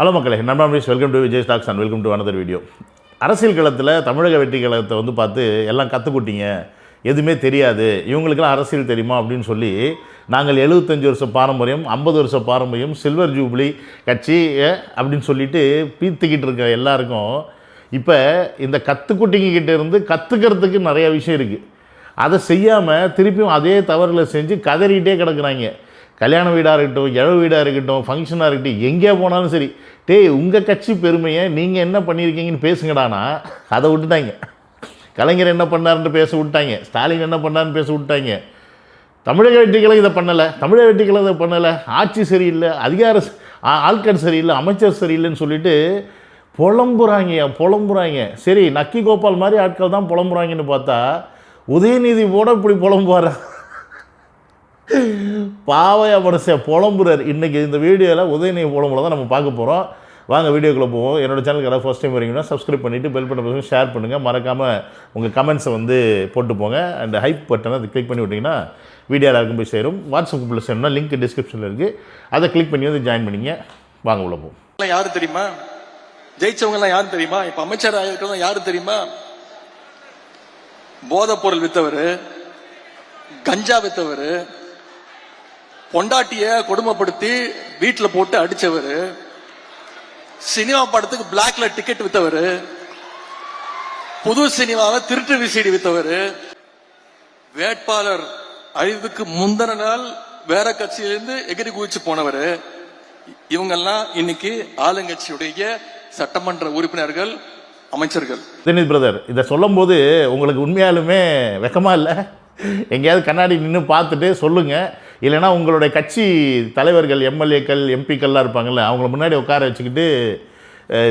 Hello மக்களே, நண்பர்களே, welcome to Vijay stocks and welcome to another video. அரசியல் களத்தில் தமிழக வெற்றி கழகத்தை வந்து பார்த்து எல்லாம் கற்றுக்குட்டிங்க, எதுவுமே தெரியாது, இவங்களுக்கெல்லாம் அரசியல் தெரியுமா அப்படின்னு சொல்லி நாங்கள் 75 வருஷ பாரம்பரியம், 50 வருஷ பாரம்பரியம், சில்வர் ஜூப்ளி கட்சி அப்படின்னு சொல்லிட்டு பீத்துக்கிட்டு இருக்க எல்லாருக்கும் இப்போ இந்த கற்றுக்குட்டிங்கிட்ட இருந்து கற்றுக்கிறதுக்கு நிறைய விஷயம் இருக்குது. அதை செய்யாமல் திருப்பியும் அதே தவறுகளை செஞ்சு கதறிக்கிட்டே கிடக்குறாங்க. கல்யாண வீடாக இருக்கட்டும், இழவு வீடாக இருக்கட்டும், ஃபங்க்ஷனாக இருக்கட்டும், எங்கே போனாலும் சரி, உங்கள் கட்சி பெருமையை நீங்கள் என்ன பண்ணியிருக்கீங்கன்னு பேசுங்கடானா அதை விட்டுட்டாங்க. கலைஞர் என்ன பண்ணாருன்னு பேச விட்டாங்க, ஸ்டாலின் என்ன பண்ணாருன்னு பேச விட்டாங்க. தமிழக வெற்றி கழகம் இதை பண்ணலை, தமிழக வெற்றி கழகம் இதை பண்ணலை, ஆட்சி சரியில்லை, அதிகார ஆட்கள் சரியில்லை, அமைச்சர் சரியில்லைன்னு சொல்லிட்டு புலம்புறாங்க. சரி, நக்கி கோபால் மாதிரி ஆட்கள் தான் புலம்புறாங்கன்னு பார்த்தா உதயநிதி போட இப்படி புலம்புவார். பாவையா மனுஷன் புலம்புறார். இன்றைக்கி இந்த வீடியோவில் உதயநிதி புலம்புல தான் நம்ம பார்க்க போகிறோம். வாங்க வீடியோக்குள்ளே போவோம். என்னோடய சேனலுக்கு யாராவது ஃபஸ்ட் டைம் வரீங்கன்னா சப்ஸ்கிரைப் பண்ணிவிட்டு பெல் பட்டன் ஷேர் பண்ணுங்கள். மறக்காமல் உங்கள் கமெண்ட்ஸை வந்து போட்டு போங்க. அண்ட் ஹைப் பட்டனை அதை கிளிக் பண்ணி விட்டிங்கன்னா வீடியோ எல்லாருக்கும் போய் சேரும். வாட்ஸ்அப் குரூப்பில் சேரணும்னா லிங்க் டிஸ்கிரிப்ஷனில் இருக்குது, அதை கிளிக் பண்ணி வந்து ஜாயின் பண்ணிங்க. வாங்க உள்ள போவோம். யாரு தெரியுமா ஜெயிச்சவங்கலாம்? யாரு தெரியுமா? இப்போ அமைச்சர் ஆகிருக்கிறவங்க யாரு தெரியுமா? போதைப் பொருள் வித்தவர், கஞ்சா வித்தவர், பொண்டாட்டிய கொடுமைப்படுத்தி வீட்டில் போட்டு அடிச்சவர், சினிமா படத்துக்கு பிளாக்ல டிக்கெட் வித்தவர், புது சினிமாவை திருட்டு விசிடி வித்தவர், வேட்பாளர் அழிவுக்கு முந்தின நாள் வேற கட்சியிலிருந்து எகிரி குதிச்சு போனவர். இவங்கெல்லாம் இன்னைக்கு ஆளுங்கட்சியுடைய சட்டமன்ற உறுப்பினர்கள், அமைச்சர்கள். தினேஷ் பிரதர், இதை சொல்லும் போது உங்களுக்கு உண்மையாலுமே வெக்கமா இல்லை? எங்கேயாவது கண்ணாடி நின்று பார்த்துட்டு சொல்லுங்கள். இல்லைனா உங்களுடைய கட்சி தலைவர்கள், எம்எல்ஏக்கள், எம்பிக்கள்லாம் இருப்பாங்கள்ல, அவங்கள முன்னாடி உட்கார வச்சுக்கிட்டு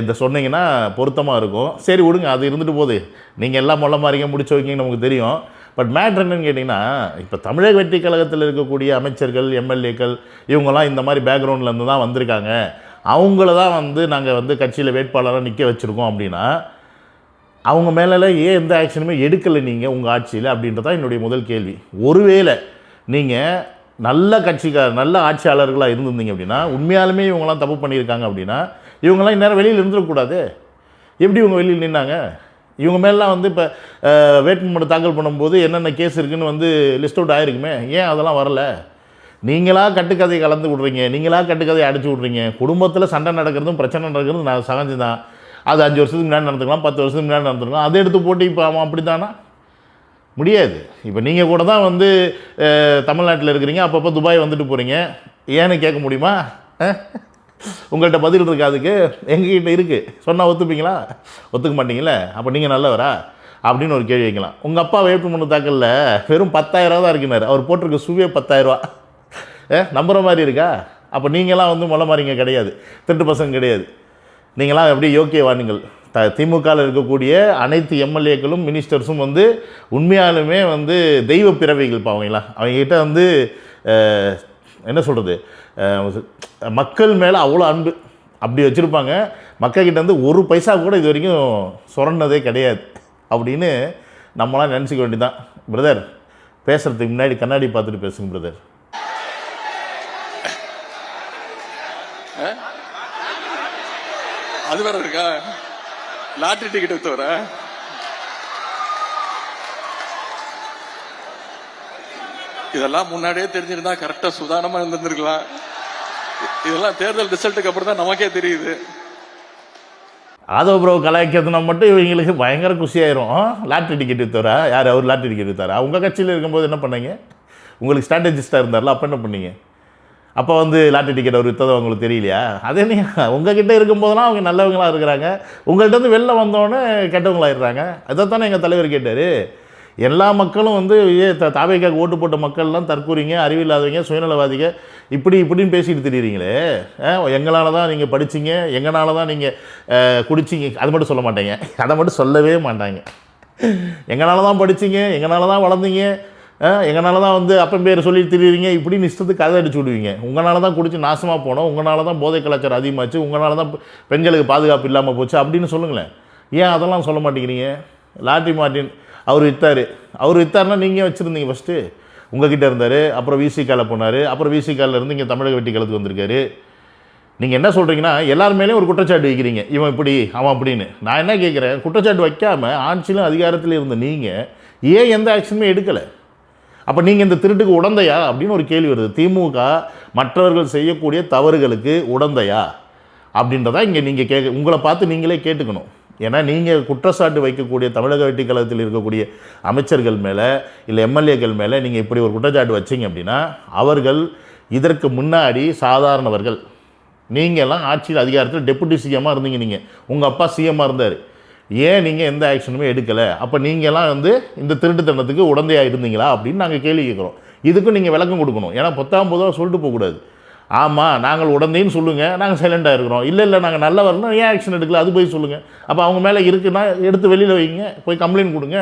இதை சொன்னீங்கன்னா பொருத்தமாக இருக்கும். சரி விடுங்க, அது இருந்துட்டு போகுது. நீங்கள் எல்லாம் மொல்ல மாறிங்க முடிச்சு வைக்கிங்கன்னு நமக்கு தெரியும். பட் மேட்ரு என்னன்னு கேட்டிங்கன்னா, இப்போ தமிழக வெற்றி கழகத்தில் இருக்கக்கூடிய அமைச்சர்கள், எம்எல்ஏக்கள், இவங்கெல்லாம் இந்த மாதிரி பேக்ரவுண்ட்லேருந்து தான் வந்திருக்காங்க. அவங்கள தான் வந்து நாங்கள் வந்து கட்சியில் வேட்பாளராக நிற்க வச்சுருக்கோம் அப்படின்னா, அவங்க மேலே ஏன் எந்த ஆக்ஷனுமே எடுக்கலை நீங்கள் உங்கள் ஆட்சியில் அப்படின்றதான் என்னுடைய முதல் கேள்வி. ஒருவேளை நீங்கள் நல்ல நல்ல ஆட்சியாளர்களாக இருந்திருந்தீங்க அப்படின்னா, உண்மையாலுமே இவங்கெல்லாம் தப்பு பண்ணியிருக்காங்க அப்படின்னா, இவங்கெல்லாம் இந்நேரம் வெளியில் இருந்துடக்கூடாது. எப்படி இவங்க வெளியில் நின்னாங்க? இவங்க மேலாம் வந்து இப்போ வேட்புமனு தாக்கல் பண்ணும்போது என்னென்ன கேஸ் இருக்குதுன்னு வந்து லிஸ்ட் அவுட் ஆகிருக்குமே, ஏன் அதெல்லாம் வரலை? நீங்களாக கட்டுக்கதையை கலந்து விட்றீங்க, நீங்களாக கட்டுக்கதையை அடிச்சு விட்றீங்க. குடும்பத்தில் சண்டை நடக்கிறதும் பிரச்சனை நடக்கிறதும் நான் சகஜு தான். அது 5 வருஷத்துக்கு முன்னாடி நடந்துக்கலாம், 10 வருஷத்துக்கு முன்னாடி நடந்துக்கலாம். அதை எடுத்து போட்டு இப்போ அவன் அப்படி தானா? முடியாது. இப்போ நீங்கள் கூட தான் வந்து தமிழ்நாட்டில் இருக்கிறீங்க, அப்பப்போ துபாய் வந்துட்டு போகிறீங்க, ஏன்னு கேட்க முடியுமா? உங்கள்கிட்ட பதில் இருக்குது. அதுக்கு எங்ககிட்ட இருக்குது. சொன்னால் ஒத்துப்பீங்களா? ஒத்துக்க மாட்டீங்களே. அப்போ நீங்கள் நல்லவரா அப்படின்னு ஒரு கேள்வி வைக்கலாம். உங்கள் அப்பா வேட்புமனு தாக்கலில் வெறும் 10,000 தான் இருக்குனார். அவர் போட்டிருக்க சுவே 10,000. நம்புகிற மாதிரி இருக்கா? அப்போ நீங்களாம் வந்து மொல்ல மாதிரிங்க கிடையாது, திருட்டு பசங்க கிடையாது. நீங்களாம் எப்படி யோக்கியவான்கள். திமுகவில் இருக்கக்கூடிய அனைத்து எம்எல்ஏக்களும் மினிஸ்டர்ஸும் வந்து உண்மையாலுமே வந்து தெய்வ பிறவிகள். பாவங்களாம் அவங்ககிட்ட வந்து என்ன சொல்கிறது, மக்கள் மேலே அவ்வளோ அன்பு அப்படி வச்சுருப்பாங்க. மக்கள்கிட்ட வந்து ஒரு பைசா கூட இது வரைக்கும் சுரண்டதே கிடையாது அப்படின்னு நம்மளாம் நினச்சிக்க வேண்டியதான். பிரதர், பேசுகிறதுக்கு முன்னாடி கண்ணாடி பார்த்துட்டு பேசுங்க பிரதர். அது வேற இருக்கா? லாட்டரி டிக்கெட் வித்தவர இதெல்லாம் முன்னாடியே தெரிஞ்சிருந்தா கரெக்டா சுதாரணமா இருந்திருக்கலாம். இதெல்லாம் தேர்தல் ரிசல்ட்டுக்கு அப்புறம் தான் நமக்கே தெரியுது. ஆதோ ப்ரோ கலாய்க்கிறதுனா மட்டும் இவங்களுக்கு பயங்கர குஷியாயிரும். Lottery ticket வித்தவரா? யார் அவர்? Lottery ticket வித்தாரா? உங்கள் கட்சியில் இருக்கும்போது என்ன பண்ணீங்க? உங்களுக்கு ஸ்ட்ராட்டஜிஸ்டாக இருந்தார்ல, அப்போ என்ன பண்ணீங்க? அப்போ வந்து லாட்ரி டிக்கெட் அவர் விற்றதை அவங்களுக்கு தெரியலையா? அதே நீங்கள் உங்ககிட்ட இருக்கும்போதெல்லாம் அவங்க நல்லவங்களாக இருக்கிறாங்க, உங்கள்கிட்ட வந்து வெளில வந்தோடனே கெட்டவங்களாகிடுறாங்க. அதைத்தானே எங்கள் தலைவர் கேட்டார். எல்லா மக்களும் வந்து தாவேக்காக ஓட்டு போட்ட மக்கள்லாம் தற்கூறிங்க, அறிவில்லாதவங்க, சுயநலவாதிங்க, இப்படின்னு பேசிட்டு தெரியுறீங்களே. எங்களால் தான் நீங்கள் படிச்சிங்க, எங்களால் தான் நீங்கள் குடிச்சிங்க, அது மட்டும் சொல்ல மாட்டேங்க. அதை மட்டும் சொல்லவே மாட்டாங்க. எங்களால் தான் படிச்சிங்க, எங்களால் தான் வளர்ந்தீங்க, எங்களால் தான் வந்து அப்பன் பேர் சொல்லி தெரியுறீங்க, இப்படின்னு இஷ்டத்துக்கு கதை அடிச்சு விடுவீங்க. உங்களால் தான் குடிச்சு நாசமாக போனோம், உங்களால் தான் போதை கலாச்சாரம் அதிகமாச்சு, உங்களால் தான் பெண்களுக்கு பாதுகாப்பு இல்லாமல் போச்சு அப்படின்னு சொல்லுங்களேன். ஏன் அதெல்லாம் சொல்ல மாட்டேங்கிறீங்க? லாட்ரி மார்ட்டின் அவர் விற்றாருன்னா நீங்கள் வச்சுருந்தீங்க. ஃபஸ்ட்டு உங்ககிட்ட இருந்தார், அப்புறம் விசிகாவில் போனார், அப்புறம் விசிகாவில் இருந்து இங்கே தமிழக வெற்றி கழகத்துக்கு வந்திருக்காரு. நீங்கள் என்ன சொல்கிறீங்கன்னா எல்லார் மேலேயும் ஒரு குற்றச்சாட்டு வைக்கிறீங்க, இவன் இப்படி அவன் அப்படின்னு. நான் என்ன கேட்குறேன், குற்றச்சாட்டு வைக்காமல் ஆட்சியிலும் அதிகாரத்தில் இருந்த நீங்கள் ஏன் எந்த ஆக்ஷனுமே எடுக்கலை? அப்போ நீங்கள் இந்த திருட்டுக்கு உடந்தையா அப்படின்னு ஒரு கேள்வி வருது. திமுக மற்றவர்கள் செய்யக்கூடிய தவறுகளுக்கு உடந்தையா அப்படின்றதா இங்கே நீங்கள் உங்களை பார்த்து நீங்களே கேட்டுக்கணும். ஏன்னா நீங்கள் குற்றச்சாட்டு வைக்கக்கூடிய தமிழக வெற்றிக் கழகத்தில் இருக்கக்கூடிய அமைச்சர்கள் மேலே இல்லை எம்எல்ஏக்கள் மேலே நீங்கள் இப்படி ஒரு குற்றச்சாட்டு வச்சிங்க அப்படின்னா அவர்கள் இதற்கு முன்னாடி சாதாரணவர்கள். நீங்கள்லாம் ஆட்சியில் அதிகாரத்தில் டெப்புட்டி சிஎம்மாக இருந்தீங்க, நீங்கள் உங்கள் அப்பா சிஎம்மாக இருந்தார், ஏன் நீங்கள் எந்த ஆக்ஷனுமே எடுக்கலை? அப்போ நீங்கள்லாம் இந்த திருட்டுத்தனத்துக்கு உடந்தையாக இருந்தீங்களா அப்படின்னு நாங்கள் கேள்வி கேட்குறோம். இதுக்கும் நீங்கள் விளக்கம் கொடுக்கணும். ஏன்னா பொதுவாக சொல்லிட்டு போகக்கூடாது. ஆமாம் நாங்கள் உடந்தைன்னு சொல்லுங்கள், நாங்கள் சைலண்டாக இருக்கிறோம், இல்லை நாங்கள் நல்லா வரணும், ஏன் ஆக்ஷன் எடுக்கல அது போய் சொல்லுங்கள். அப்போ அவங்க மேலே இருக்குன்னா எடுத்து வெளியில் வைங்க, போய் கம்ப்ளைண்ட் கொடுங்க,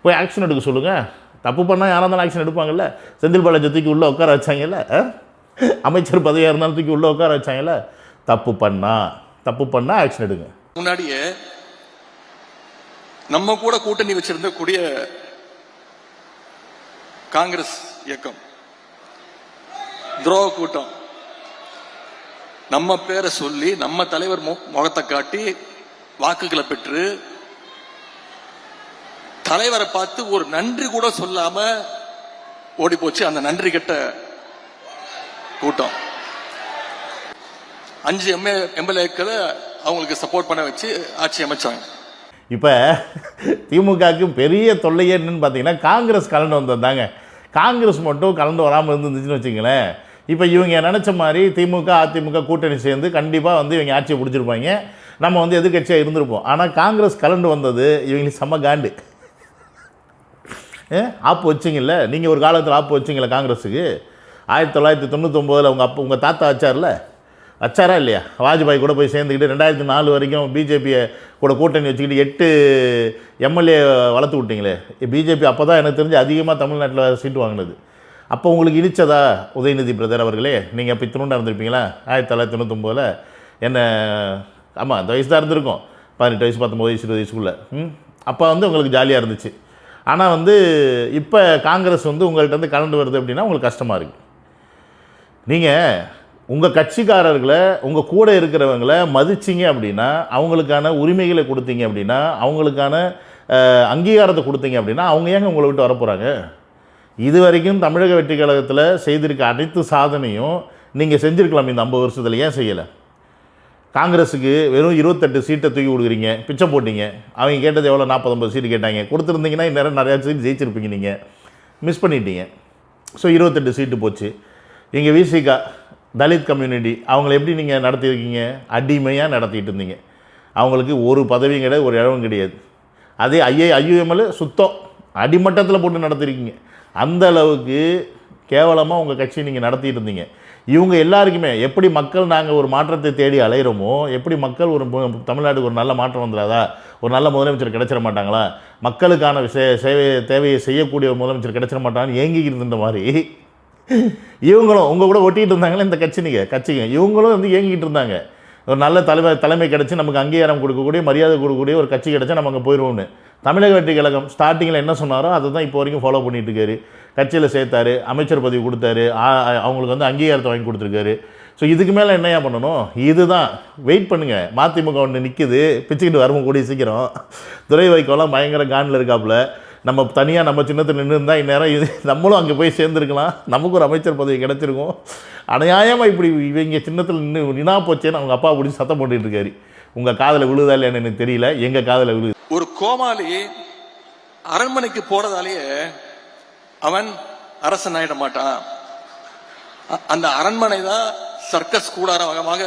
போய் ஆக்ஷன் எடுக்க சொல்லுங்கள். தப்பு பண்ணால் யாராக இருந்தாலும் ஆக்ஷன் எடுப்பாங்கல்ல. செந்தில் பாலாஜி தூக்கி உள்ளே உட்கார வச்சாங்கல்ல, அமைச்சர் பதவியாக இருந்தாலும் தூக்கி உள்ளே உட்கார வச்சாங்கல்ல. தப்பு பண்ணால் ஆக்ஷன் எடுங்க. முன்னாடியே நம்ம கூட கூட்டணி வச்சிருந்த கூடிய காங்கிரஸ் இயக்கம் துரோக கூட்டம் நம்ம பேரை சொல்லி நம்ம தலைவர் முகத்தை காட்டி வாக்குகளை பெற்று தலைவரை பார்த்து ஒரு நன்றி கூட சொல்லாம ஓடி போச்சு அந்த நன்றி கெட்ட கூட்டம். 5 எம்எல்ஏக்களை அவங்களுக்கு சப்போர்ட் பண்ண வச்சு ஆட்சி அமைச்சாங்க. இப்போ திமுகவுக்கு பெரிய தொல்லையே என்னன்னு பார்த்தீங்கன்னா காங்கிரஸ் கலந்து வந்ததாங்க. காங்கிரஸ் மட்டும் கலந்து வராமல் இருந்துச்சுன்னு வச்சுங்களேன், இப்போ இவங்க நினச்ச மாதிரி திமுக அதிமுக கூட்டணி சேர்ந்து கண்டிப்பாக இவங்க ஆட்சியை பிடிச்சிருப்பாங்க, நம்ம எதிர்கட்சியாக இருந்திருப்போம். ஆனால் காங்கிரஸ் கலந்து வந்தது இவங்களுக்கு செம்ம காண்டு. ஆப்பு வச்சிங்கல்ல, நீங்கள் ஒரு காலத்தில் ஆப்பு வச்சிங்கள காங்கிரஸுக்கு. 1999 உங்கள் தாத்தா வச்சாரா இல்லையா? வாஜ்பாய் கூட போய் சேர்ந்துக்கிட்டு 2004 வரைக்கும் பிஜேபியை கூட கூட்டணி வச்சுக்கிட்டு 8 எம்எல்ஏ வளர்த்து விட்டீங்களே. பிஜேபி அப்போ தான் எனக்கு தெரிஞ்சு அதிகமாக தமிழ்நாட்டில் சீட்டு வாங்கினது. அப்போ உங்களுக்கு இடிச்சதா உதயநிதி பிரதர் அவர்களே? நீங்கள் அப்போ இத்தினுண்டா இருந்திருப்பீங்களா 1999 என்ன? ஆமாம், அந்த வயசு தான் இருந்திருக்கும், 18 வயசு 19 வயசு 20 வயசுக்குள்ளே. அப்போ உங்களுக்கு ஜாலியாக இருந்துச்சு. ஆனால் இப்போ காங்கிரஸ் உங்கள்கிட்ட கலந்து வருது அப்படின்னா உங்களுக்கு கஷ்டமாக இருக்குது. நீங்கள் உங்கள் கட்சிக்காரர்களை உங்கள் கூட இருக்கிறவங்களை மதிச்சிங்க அப்படின்னா, அவங்களுக்கான உரிமைகளை கொடுத்தீங்க அப்படின்னா, அவங்களுக்கான அங்கீகாரத்தை கொடுத்தீங்க அப்படின்னா அவங்க ஏங்க உங்களை விட்டு வரப்போகிறாங்க? இது வரைக்கும் தமிழக வெற்றி கழகத்தில் செய்திருக்க அனைத்து சாதனையும் நீங்கள் செஞ்சுருக்கலாம் இந்த 50 வருஷத்தில். ஏன் செய்யலை? காங்கிரஸுக்கு வெறும் 28 சீட்டை தூக்கி கொடுக்குறீங்க, பிச்சை போட்டிங்க. அவங்க கேட்டது எவ்வளோ? 40-50 சீட்டு கேட்டாங்க. கொடுத்துருந்தீங்கன்னா இந்நேரம் நிறையா சீட்டு ஜெயிச்சிருப்பீங்க. நீங்கள் மிஸ் பண்ணிட்டீங்க. ஸோ 28 சீட்டு போச்சு. இங்கே விசிகா தலித் கம்யூனிட்டி அவங்கள எப்படி நீங்கள் நடத்தியிருக்கீங்க? அடிமையாக நடத்திட்டு இருந்தீங்க. அவங்களுக்கு ஒரு பதவியும் கிடையாது, ஒரு இடமும் கிடையாது. அதே ஐயுஎம்எல் சுத்தம் அடிமட்டத்தில் போட்டு நடத்திருக்கீங்க. அந்த அளவுக்கு கேவலமாக உங்கள் கட்சி நீங்கள் நடத்திட்டு இருந்தீங்க. இவங்க எல்லாருக்குமே எப்படி மக்கள் நாங்கள் ஒரு மாற்றத்தை தேடி அலைகிறோமோ, எப்படி மக்கள் ஒரு தமிழ்நாட்டுக்கு ஒரு நல்ல மாற்றம் வந்துடாதா, ஒரு நல்ல முதலமைச்சர் கிடைச்சிட மாட்டாங்களா, மக்களுக்கான தேவையை செய்யக்கூடிய ஒரு முதலமைச்சர் கிடைச்சிட மாட்டாங்கன்னு ஏங்கிக்கிட்டு இருந்த மாதிரி இவங்களும் உங்கள் கூட ஒட்டிகிட்டு இருந்தாங்களே இந்த கட்சிங்க இவங்களும் ஏங்கிக்கிட்டு இருந்தாங்க. ஒரு நல்ல தலைமை கிடச்சி நமக்கு அங்கீகாரம் கொடுக்கக்கூடிய மரியாதை கொடுக்கக்கூடிய ஒரு கட்சி கிடச்சா நம்ம அங்கே போயிடுவோம்னு. தமிழக வெற்றி கழகம் ஸ்டார்டிங்கில் என்ன சொன்னாரோ அதை தான் இப்போ வரைக்கும் ஃபாலோ பண்ணிட்டு இருக்காரு. கட்சியில் சேர்த்தாரு, அமைச்சர் பதவி கொடுத்தாரு, அவங்களுக்கு அங்கீகாரத்தை வாங்கி கொடுத்துருக்காரு. ஸோ இதுக்கு மேலே என்னையா பண்ணணும்? இதுதான் வெயிட் பண்ணுங்கள். மதிமுக ஒன்று நிற்குது, பிச்சுக்கிட்டு வரவும் கூடிய சீக்கிரம். துரை வைக்கோலாம் பயங்கர காண்டில் இருக்காப்புல. நம்ம தனியாக நம்ம சின்னத்தில் நின்று இருந்தால் இந்நேரம் நம்மளும் அங்கே போய் சேர்ந்துருக்கலாம், நமக்கு ஒரு அமைச்சர் பதவி கிடச்சிருக்கும். அநியாயமாக இப்படி இவங்க சின்னத்தில் நின்னா போச்சேன்னு அவங்க அப்பா பிடிச்சி சத்தம் போட்டுட்டு இருக்காரு. உங்கள் காதில் விழுதா இல்லைன்னு எனக்கு தெரியல, எங்கள் காதில் விழுது. ஒரு கோமாளி அரண்மனைக்கு போறதாலேயே அவன் அரசன் ஆயிட மாட்டான். அந்த அரண்மனை தான் சர்க்கஸ் கூடாரமாக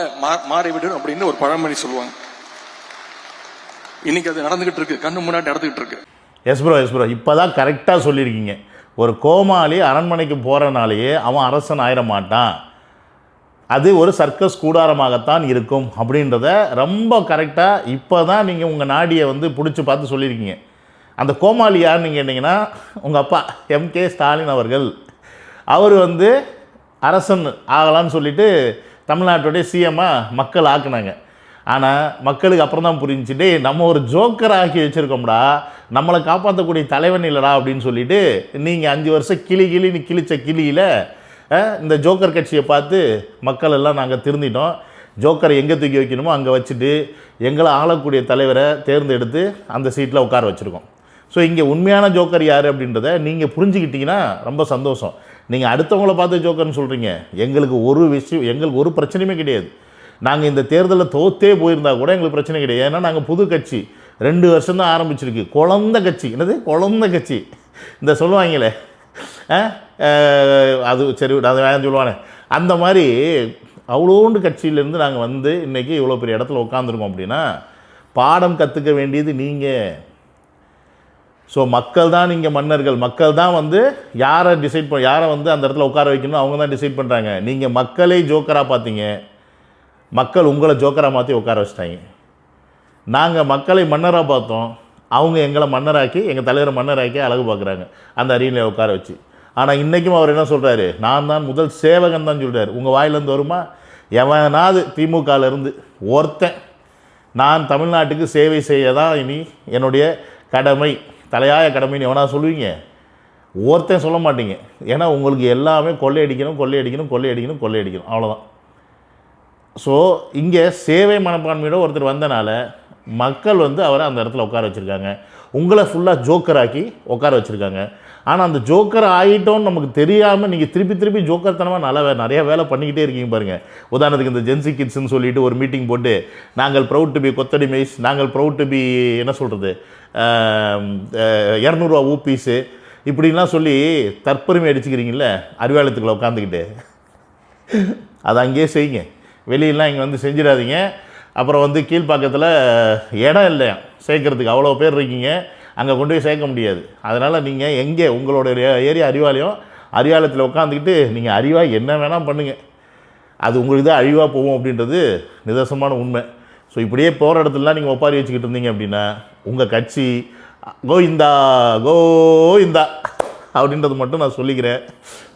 மாறிவிடும் அப்படின்னு ஒரு பழமொழி சொல்லுவாங்க. இன்னைக்கு அது நடந்துகிட்டு இருக்கு, கண்ணு முன்னாடி நடந்துகிட்டு இருக்கு. எஸ் ப்ரோ இப்போ தான் கரெக்டாக சொல்லியிருக்கீங்க. ஒரு கோமாளி அரண்மனைக்கு போகிறனாலேயே அவன் அரசன் ஆயிட மாட்டான், அது ஒரு சர்க்கஸ் கூடாரமாகத்தான் இருக்கும் அப்படின்றத ரொம்ப கரெக்டாக இப்போ தான் நீங்கள் உங்கள் நாடியை பிடிச்சி பார்த்து சொல்லியிருக்கீங்க. அந்த கோமாளி யாருன்னு கேட்டிங்கன்னா உங்கள் அப்பா MK ஸ்டாலின் அவர்கள். அவர் அரசன் ஆகலான்னு சொல்லிட்டு தமிழ்நாட்டுடைய சிஎம்மாக மக்கள் ஆக்குனாங்க. ஆனால் மக்களுக்கு அப்புறம் தான் புரிஞ்சுட்டு நம்ம ஒரு ஜோக்கரை ஆக்கி வச்சுருக்கோம்டா, நம்மளை காப்பாற்றக்கூடிய தலைவன் இல்லைடா அப்படின்னு சொல்லிட்டு நீங்கள் 5 வருஷம் கிளின்னு கிழிச்ச கிளியில் இந்த ஜோக்கர் கட்சியை பார்த்து மக்கள் எல்லாம் நாங்கள் திருந்திட்டோம். ஜோக்கரை எங்கே தூக்கி வைக்கணுமோ அங்கே வச்சுட்டு எங்களை ஆளக்கூடிய தலைவரை தேர்ந்தெடுத்து அந்த சீட்டில் உட்கார வச்சுருக்கோம். ஸோ இங்கே உண்மையான ஜோக்கர் யார் அப்படின்றத நீங்கள் புரிஞ்சுக்கிட்டீங்கன்னா ரொம்ப சந்தோஷம். நீங்கள் அடுத்தவங்கள பார்த்து ஜோக்கர்னு சொல்கிறீங்க. எங்களுக்கு ஒரு பிரச்சனையுமே கிடையாது. நாங்கள் இந்த தேர்தலில் தோத்தே போயிருந்தா கூட எங்களுக்கு பிரச்சனை கிடையாது. ஏன்னா நாங்கள் புது கட்சி 2 வருஷம் தான் ஆரம்பிச்சிருக்கு. குழந்த கட்சி. என்னது குழந்த கட்சி? இந்த சொல்லுவாங்களே அது சரி அது வேறு சொல்லுவானே, அந்த மாதிரி அவ்வளோண்டு கட்சியிலேருந்து நாங்கள் வந்து இன்றைக்கி இவ்வளோ பெரிய இடத்துல உட்காந்துருக்கோம். அப்படின்னா பாடம் கற்றுக்க வேண்டியது நீங்கள். ஸோ மக்கள் தான் இங்கே மன்னர்கள். மக்கள் தான் வந்து யாரை யாரை வந்து அந்த இடத்துல உட்கார வைக்கணும் அவங்க தான் டிசைட் பண்ணுறாங்க. நீங்கள் மக்களை ஜோக்கராக பார்த்தீங்க, மக்கள் உங்களை ஜோக்கராக மாற்றி உட்கார வச்சிட்டாங்க. நாங்கள் மக்களை மன்னராக பார்த்தோம், அவங்க எங்களை மன்னராக்கி எங்கள் தலைவரை மன்னராக்கி அழகு பார்க்குறாங்க அந்த அரியணையில் உட்கார வச்சு. ஆனால் இன்றைக்கும் அவர் என்ன சொல்கிறாரு, நான் தான் முதல் சேவகன் தான் சொல்கிறார். உங்கள் வாயிலேருந்து வருமா? எவனாவது திமுகலேருந்து ஒருத்தன் நான் தமிழ்நாட்டுக்கு சேவை செய்ய தான் இனி என்னுடைய கடமை, தலையாய கடமைன்னு எவனா சொல்லுவீங்க? ஒருத்தன் சொல்ல மாட்டீங்க. ஏன்னா உங்களுக்கு எல்லாமே கொள்ளையடிக்கணும் அவ்வளோதான். ஸோ இங்கே சேவை மனப்பான்மையோட ஒருத்தர் வந்தனால மக்கள் வந்து அவரை அந்த இடத்துல உட்கார வச்சுருக்காங்க. உங்களை ஃபுல்லாக ஜோக்கர் ஆக்கி உட்கார வச்சுருக்காங்க. ஆனால் அந்த ஜோக்கர் ஆகிட்டோன்னு நமக்கு தெரியாமல் நீங்கள் திருப்பி ஜோக்கர்த்தனமாக நிறையா வேலை பண்ணிக்கிட்டே இருக்கீங்க பாருங்கள். உதாரணத்துக்கு இந்த ஜென்சி கிட்ஸ்ன்னு சொல்லிட்டு ஒரு மீட்டிங் போட்டு நாங்கள் ப்ரௌட் டு பி கொத்தடி மெய்ஸ், நாங்கள் ப்ரௌட் டு பி என்ன சொல்கிறது 200 ரூபா ஊப்பீஸு இப்படின்லாம் சொல்லி தற்பெருமை அடிச்சுக்கிறீங்கள அறிவாலயத்துக்குள்ளே உட்காந்துக்கிட்டு. அதை அங்கேயே செய்யுங்க. வெளியெல்லாம் இங்கே வந்து செஞ்சிடாதீங்க. அப்புறம் வந்து கீழ்ப்பாக்கத்தில் இடம் இல்லை சேர்க்கறதுக்கு, அவ்வளோ பேர் இருக்கீங்க, அங்கே கொண்டு போய் சேர்க்க முடியாது. அதனால் நீங்கள் எங்கே உங்களோட ஏரியா அறிவாலயத்தில் உட்காந்துக்கிட்டு நீங்கள் அறிவாக என்ன வேணால் பண்ணுங்கள், அது உங்களுக்கு தான் அழிவாக போகும் அப்படின்றது நிதர்சனமான உண்மை. ஸோ இப்படியே போகிற இடத்துலலாம் நீங்கள் ஒப்பாரி வச்சுக்கிட்டு இருந்தீங்க அப்படின்னா உங்கள் கட்சி கோவிந்தா அப்படின்றது மட்டும் நான் சொல்லிக்கிறேன்.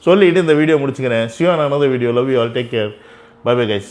சொல்லிவிட்டு இந்த வீடியோ முடிச்சுக்கிறேன். Sivan another video. Love you all. Take care. Bye bye guys.